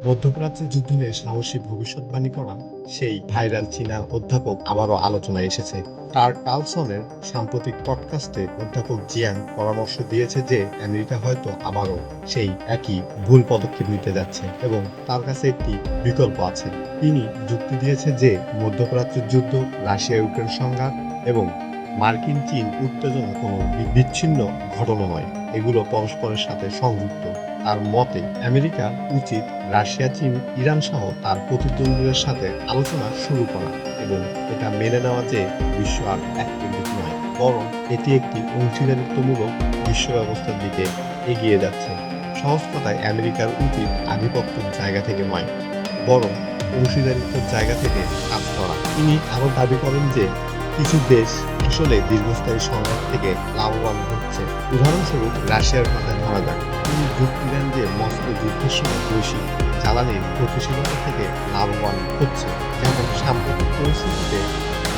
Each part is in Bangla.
মধ্যপ্রাচ্যের যুদ্ধ নিয়ে সাহসী ভবিষ্যৎবাণী করা সেই ভাইরাল চীনা অধ্যাপক আবারও আলোচনায় এসেছে। টার কার্লসনের সাম্প্রতিক পডকাস্টে অধ্যাপক জিয়াং পরামর্শ দিয়েছে যে আমেরিকা হয়তো আবারও সেই একই ভুল পদক্ষেপ নিতে যাচ্ছে এবং তার কাছে একটি বিকল্প আছে। তিনি যুক্তি দিয়েছে যে মধ্যপ্রাচ্যের যুদ্ধ, রাশিয়া ইউক্রেন সংঘাত এবং মার্কিন চীন উত্তেজনা কোনো বিচ্ছিন্ন ঘটনা নয়, এগুলো পরস্পরের সাথে সংযুক্ত। তার মতে আমেরিকা উচিত রাশিয়া, চীন, ইরান সহ তার প্রতিদ্বন্দ্বীদের সাথে আলোচনা শুরু করা এবং এটা মেনে নেওয়া যে বিশ্ব আর এককেন্দ্রিক নয়, বরং এটি একটি অংশীদারিত্বমূলক বিশ্ব ব্যবস্থার দিকে এগিয়ে যাচ্ছে। সহজ কথায় আমেরিকার উচিত আধিপত্যের জায়গা থেকে নয়, বরং অংশীদারিত্বের জায়গা থেকে কাজ করা। তিনি আরও দাবি করেন যে কিছু দেশ আসলে দীর্ঘস্থায়ী সংঘাত থেকে লাভবান হচ্ছে। উদাহরণস্বরূপ রাশিয়ার কথায় ধরা যাক, তিনি যুক্তি দেন যে মস্কো যুদ্ধের সময় বৈশ্বিক জ্বালানির গতিশীলতা থেকে লাভবান হচ্ছে, যেমন সাম্প্রতিক পরিস্থিতিতে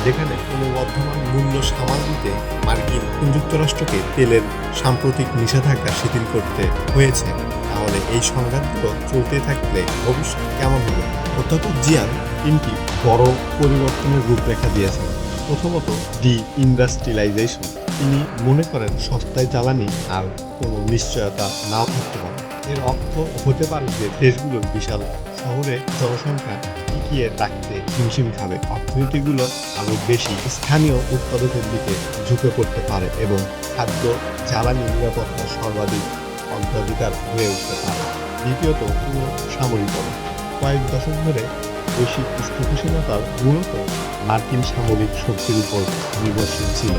যেখানে ক্রমবর্ধমান মূল্য সামাল দিতে মার্কিন যুক্তরাষ্ট্রকে তেলের সাম্প্রতিক নিষেধাজ্ঞা শিথিল করতে হয়েছে। তাহলে এই সংঘাতগুলো চলতে থাকলে ভবিষ্যৎ কেমন হবে? অধ্যাপক জিয়াং তিনটি বড় পরিবর্তনের রূপরেখা দিয়েছেন। প্রথমত, ডি ইন্ডাস্ট্রিয়ালাইজেশন। তিনি মনে করেন সস্তায় জ্বালানি আর কোনো নিশ্চয়তা নাও থাকতে পারে। এর অর্থ হতে পারে যে দেশগুলোর বিশাল শহরে জনসংখ্যা টিকিয়ে রাখতে হিমশিম খাবে, অর্থনীতিগুলো আরও বেশি স্থানীয় উৎপাদকের দিকে ঝুঁকে পড়তে পারে এবং খাদ্য জ্বালানি নিরাপত্তা সর্বাধিক অগ্রাধিকার হয়ে উঠতে পারে। দ্বিতীয়ত, পুরো সামরিকরণ। কয়েক দশক ধরে বৈশ্বিক স্থিতিশীলতার মূলত মার্কিন সামরিক শক্তির উপর নির্ভরশীল ছিল,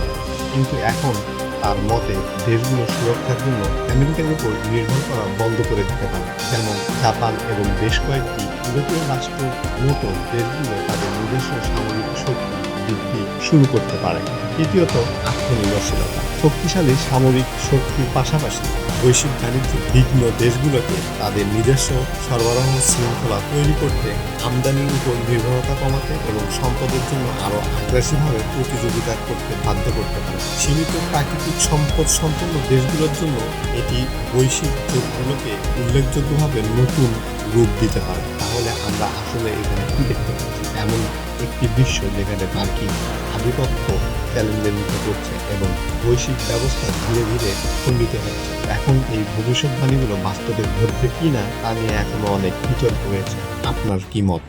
কিন্তু এখন তার মতে দেশগুলো সুরক্ষার জন্য আমেরিকার উপর নির্ভর করা বন্ধ করে দিতে পারে। যেমন জাপান এবং বেশ কয়েকটি ইউরোপীয় রাষ্ট্রের মতো দেশগুলো তাদের নিজস্ব সামরিক শক্তি বৃদ্ধি শুরু করতে পারে। তৃতীয়ত, আত্মনির্ভরশীলতা। শক্তিশালী সামরিক শক্তির পাশাপাশি বৈশ্বিক বাণিজ্যে বিঘ্ন দেশগুলোকে তাদের নিজস্ব সরবরাহ শৃঙ্খলা তৈরি করতে, আমদানির উপর নির্ভরতা কমাতে এবং সম্পদের জন্য আরও আগ্রাসীভাবে প্রতিযোগিতা করতে বাধ্য করতে পারে। সীমিত প্রাকৃতিক সম্পদ সম্পন্ন দেশগুলোর জন্য এটি বৈশ্বিক জোটগুলোকে উল্লেখযোগ্যভাবে নতুন রূপ দিতে পারে। তাহলে আমরা আসলে এখানে কি দেখতে পাচ্ছি? এমন একটি বিশ্ব যেখানে মার্কিন আধিপত্য চ্যালেঞ্জের মুখে পড়ছে এবং বৈশ্বিক ব্যবস্থা ধীরে ধীরে খণ্ডিত হচ্ছে। এখন এই ভবিষ্যৎবাণীগুলো বাস্তবে ঘটবে কিনা তা নিয়ে এখনো অনেক বিতর্ক রয়েছে। আপনার কি মত?